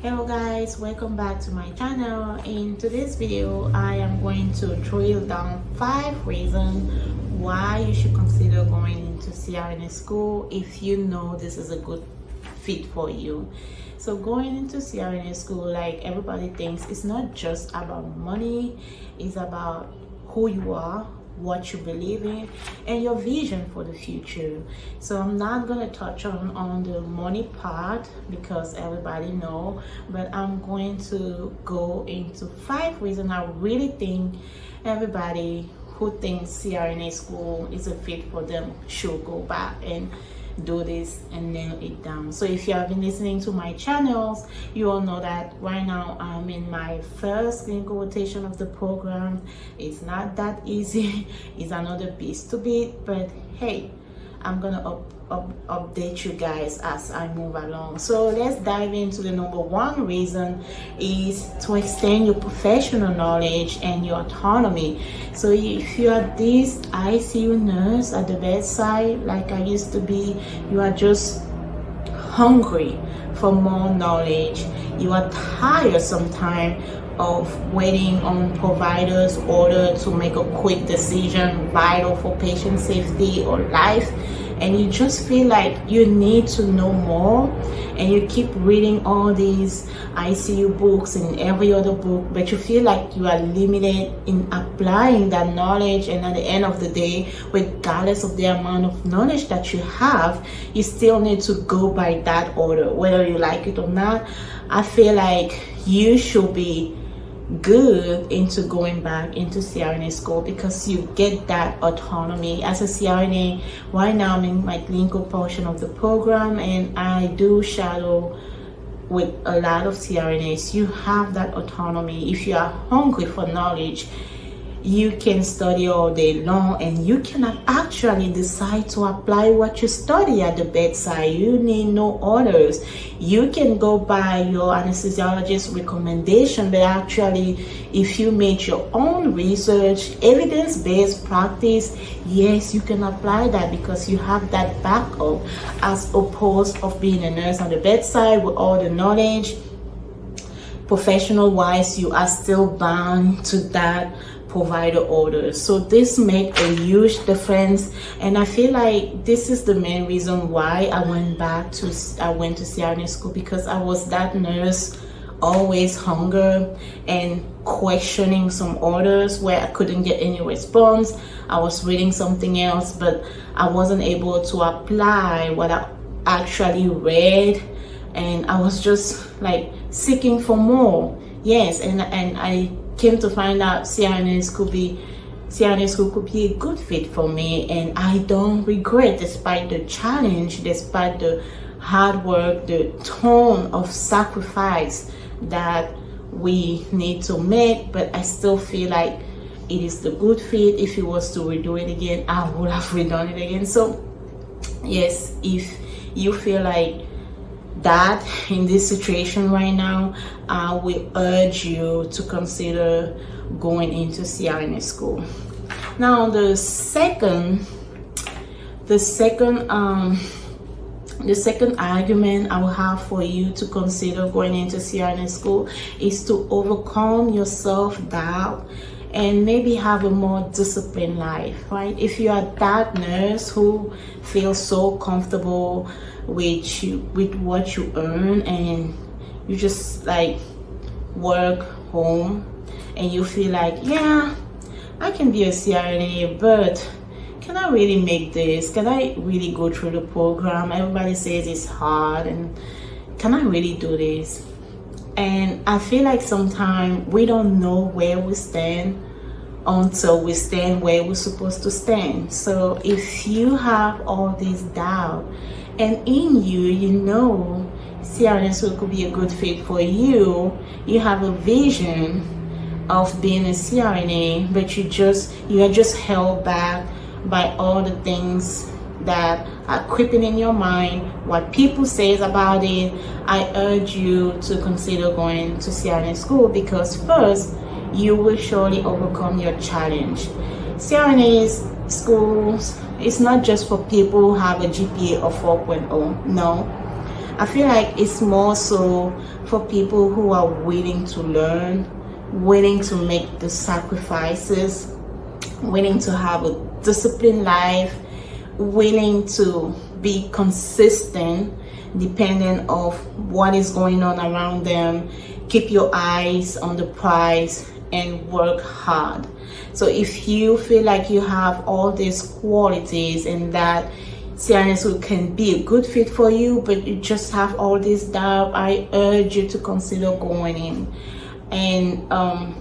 Hello guys, welcome back to my channel. In today's video I am going to drill down 5 reasons why you should consider going into CRNA school if you know this is a good fit for you. So going into CRNA school, like everybody thinks, it's not just about money, it's about who you are, what you believe in, and your vision for the future. So I'm not gonna touch on the money part because everybody know, but I'm going to go into 5 reasons I really think everybody who thinks CRNA school is a fit for them should go back and do this and nail it down. So if you have been listening to my channels, you all know that right now I'm in my first clinical rotation of the program. It's not that easy. It's another beast to beat, but hey, I'm gonna update you guys as I move along. So let's dive into the number 1 reason is to extend your professional knowledge and your autonomy. So if you are this ICU nurse at the bedside like I used to be, you are just hungry for more knowledge. You are tired sometimes of waiting on providers' order to make a quick decision vital for patient safety or life, and you just feel like you need to know more, and you keep reading all these ICU books and every other book, but you feel like you are limited in applying that knowledge. And at the end of the day, regardless of the amount of knowledge that you have, you still need to go by that order whether you like it or not. I feel like you should be good into going back into CRNA school because you get that autonomy. As a CRNA right now, I'm in my clinical portion of the program and I do shadow with a lot of CRNAs. You have that autonomy. If you are hungry for knowledge, you can study all day long and you cannot actually decide to apply what you study at the bedside. You need no orders. You can go by your anesthesiologist's recommendation, but actually if you made your own research, evidence-based practice, yes, you can apply that because you have that backup, as opposed of being a nurse on the bedside with all the knowledge. Professional wise, you are still bound to that provider orders. So this make a huge difference, and I feel like this is the main reason why I went to CRNA school, because I was that nurse always hunger and questioning some orders where I couldn't get any response. I was reading something else, but I wasn't able to apply what I actually read, and I was just like seeking for more. Yes, and I came to find out CRNA school could be a good fit for me, and I don't regret, despite the challenge, despite the hard work, the ton of sacrifice that we need to make. But I still feel like it is the good fit. If it was to redo it again, I would have redone it again. So yes, if you feel like that in this situation right now, I will urge you to consider going into CRNA school. Now the second argument I will have for you to consider going into CRNA school is to overcome your self-doubt and maybe have a more disciplined life, right? If you are that nurse who feels so comfortable with what you earn, and you just like work home and you feel like, yeah, I can be a CRNA, but can I really make this? Can I really go through the program? Everybody says it's hard, and can I really do this? And I feel like sometimes we don't know where we stand until we stand where we're supposed to stand. So if you have all this doubt, and in you know CRNA school could be a good fit for you, you have a vision of being a CRNA, but you are just held back by all the things that are creeping in your mind, what people says about it, I urge you to consider going to CRNA school, because first, you will surely overcome your challenge. CRNA schools, it's not just for people who have a GPA of 4.0, no. I feel like it's more so for people who are willing to learn, willing to make the sacrifices, willing to have a disciplined life, willing to be consistent depending of what is going on around them. Keep your eyes on the prize and work hard. So if you feel like you have all these qualities and that CRNA school can be a good fit for you, but you just have all this doubt, I urge you to consider going in. And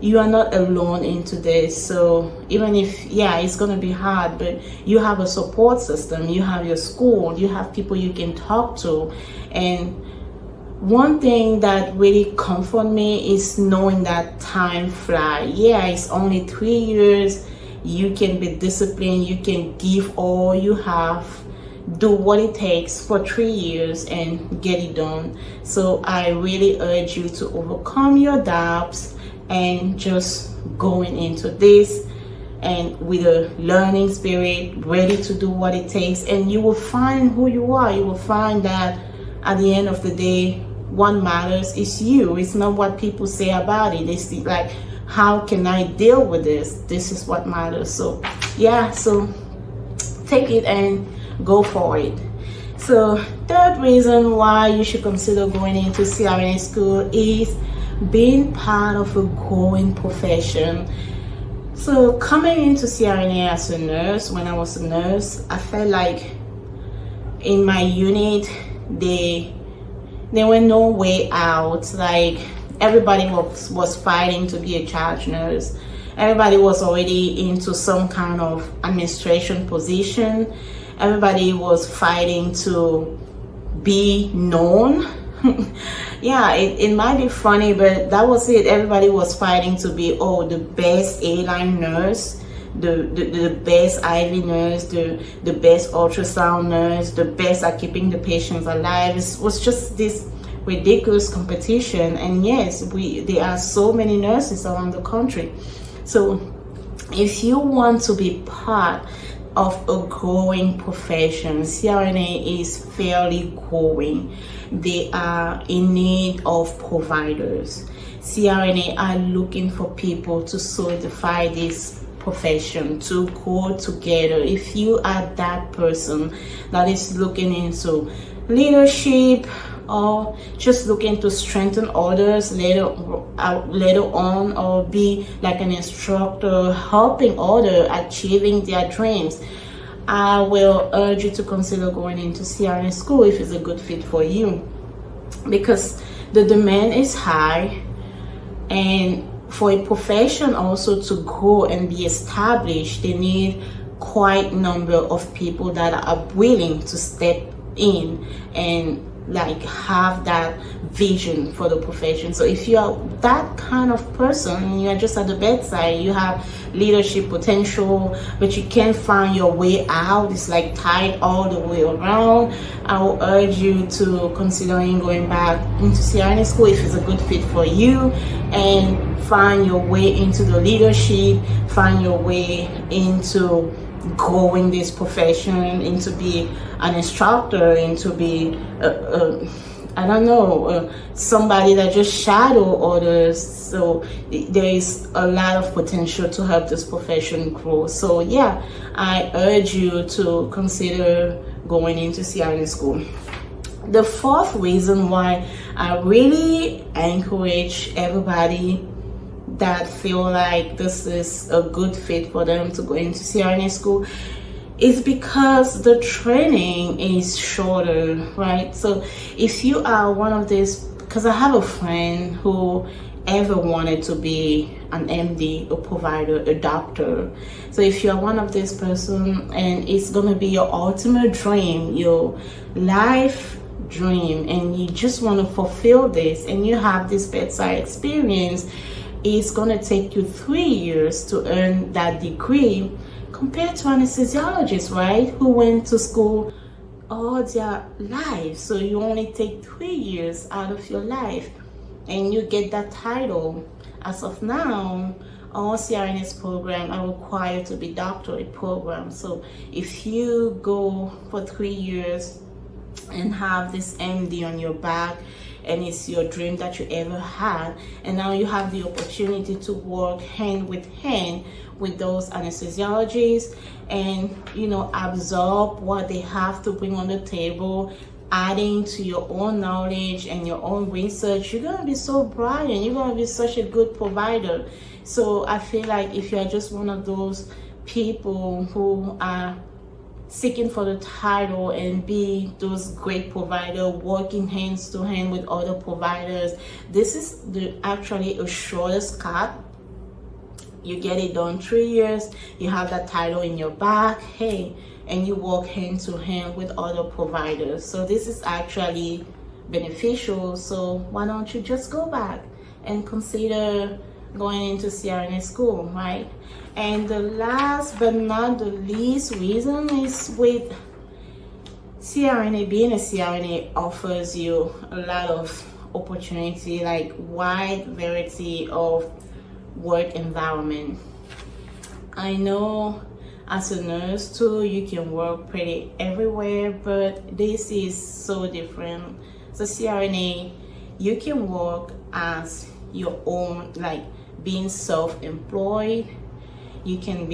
you are not alone into this. So even if, yeah, it's gonna be hard, but you have a support system, you have your school, you have people you can talk to. And one thing that really comforts me is knowing that time flies. Yeah, it's only 3 years. You can be disciplined, you can give all you have, do what it takes for 3 years and get it done. So I really urge you to overcome your doubts and just going into this and with a learning spirit, ready to do what it takes, and you will find who you are. You will find that at the end of the day, what matters is you. It's not what people say about it. It's like, how can I deal with this? This is what matters. So yeah, so take it and go for it. So third reason why you should consider going into CRNA school is being part of a growing profession. So coming into CRNA as a nurse, when I was a nurse, I felt like in my unit there were no way out. Like everybody was fighting to be a charge nurse. Everybody was already into some kind of administration position. Everybody was fighting to be known. Yeah, it might be funny, but that was it. Everybody was fighting to be, oh, the best A-line nurse, the best IV nurse, the best ultrasound nurse, the best at keeping the patients alive. It was just this ridiculous competition. And yes, there are so many nurses around the country. So if you want to be part of a growing profession, CRNA is fairly growing. They are in need of providers. CRNA are looking for people to solidify this profession, to grow together. If you are that person that is looking into leadership or just looking to strengthen others later on, or be like an instructor helping others achieving their dreams, I will urge you to consider going into CRNA school if it's a good fit for you, because the demand is high, and for a profession also to grow and be established, they need quite a number of people that are willing to step in and like have that vision for the profession. So if you are that kind of person, you are just at the bedside, you have leadership potential, but you can't find your way out, it's like tied all the way around, I will urge you to considering going back into CRNA school if it's a good fit for you, and find your way into the leadership, find your way into growing this profession, into be an instructor, into be I don't know, somebody that just shadow others. So there is a lot of potential to help this profession grow. So yeah, I urge you to consider going into CRNA school. The fourth reason why I really encourage everybody that feel like this is a good fit for them to go into CRNA school is because the training is shorter, right? So if you are one of these, because I have a friend who ever wanted to be an MD, a provider, a doctor. So if you're one of these person and it's gonna be your ultimate dream, your life dream, and you just want to fulfill this, and you have this bedside experience, it's going to take you 3 years to earn that degree, compared to anesthesiologists, right, who went to school all their life. So you only take 3 years out of your life and you get that title. As of now, all CRNS program are required to be doctorate program. So if you go for 3 years and have this MD on your back, and it's your dream that you ever had, and now you have the opportunity to work hand with hand with those anesthesiologists and, you know, absorb what they have to bring on the table, adding to your own knowledge and your own research. You're gonna be so brilliant, you're gonna be such a good provider. So I feel like if you're just one of those people who are seeking for the title and be those great provider, working hands to hand with other providers, this is actually a shortest cut. You get it done 3 years, you have that title in your back, hey, and you work hand to hand with other providers. So this is actually beneficial. So why don't you just go back and consider going into CRNA school, right? And the last but not the least reason is with CRNA, being a CRNA offers you a lot of opportunity, like wide variety of work environment. I know as a nurse too, you can work pretty everywhere, but this is so different. So CRNA, you can work as your own, like being self-employed. You can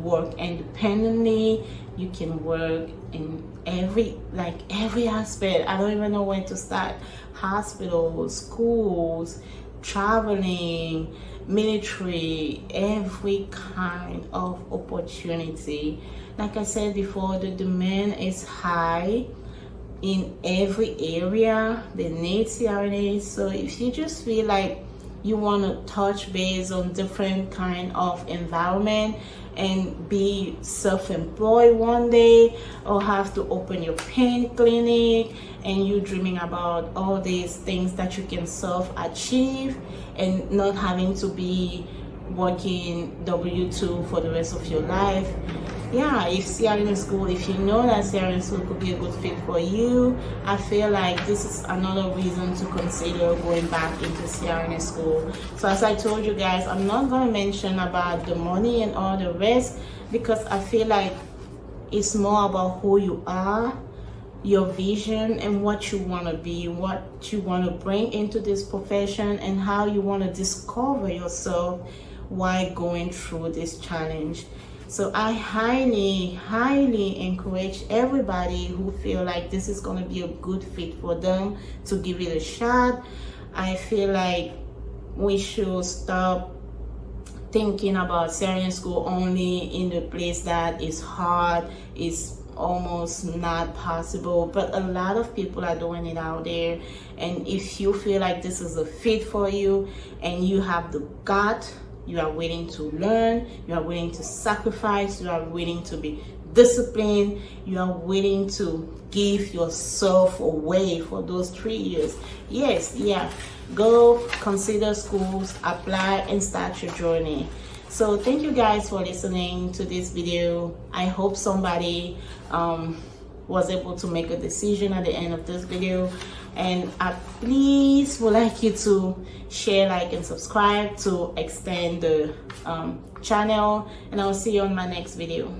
work independently. You can work in every aspect. I don't even know where to start. Hospitals, schools, traveling, military, every kind of opportunity. Like I said before, the demand is high in every area. They need CRNAs. So if you just feel like you want to touch base on different kind of environment and be self-employed one day, or have to open your pain clinic, and you dreaming about all these things that you can self-achieve and not having to be working W-2 for the rest of your life, yeah, if CRNA school, if you know that CRNA school could be a good fit for you, I feel like this is another reason to consider going back into CRNA school. So as I told you guys, I'm not going to mention about the money and all the rest, because I feel like it's more about who you are, your vision, and what you want to be, what you want to bring into this profession, and how you want to discover yourself while going through this challenge. So I highly encourage everybody who feel like this is going to be a good fit for them to give it a shot. I feel like we should stop thinking about CRNA school only in the place that is hard, is almost not possible, but a lot of people are doing it out there. And if you feel like this is a fit for you and you have the gut, you are willing to learn, you are willing to sacrifice, you are willing to be disciplined, you are willing to give yourself away for those 3 years, yes, yeah, go consider schools, apply, and start your journey. So thank you guys for listening to this video. I hope somebody was able to make a decision at the end of this video, and I please would like you to share, like, and subscribe to extend the channel, and I'll see you on my next video.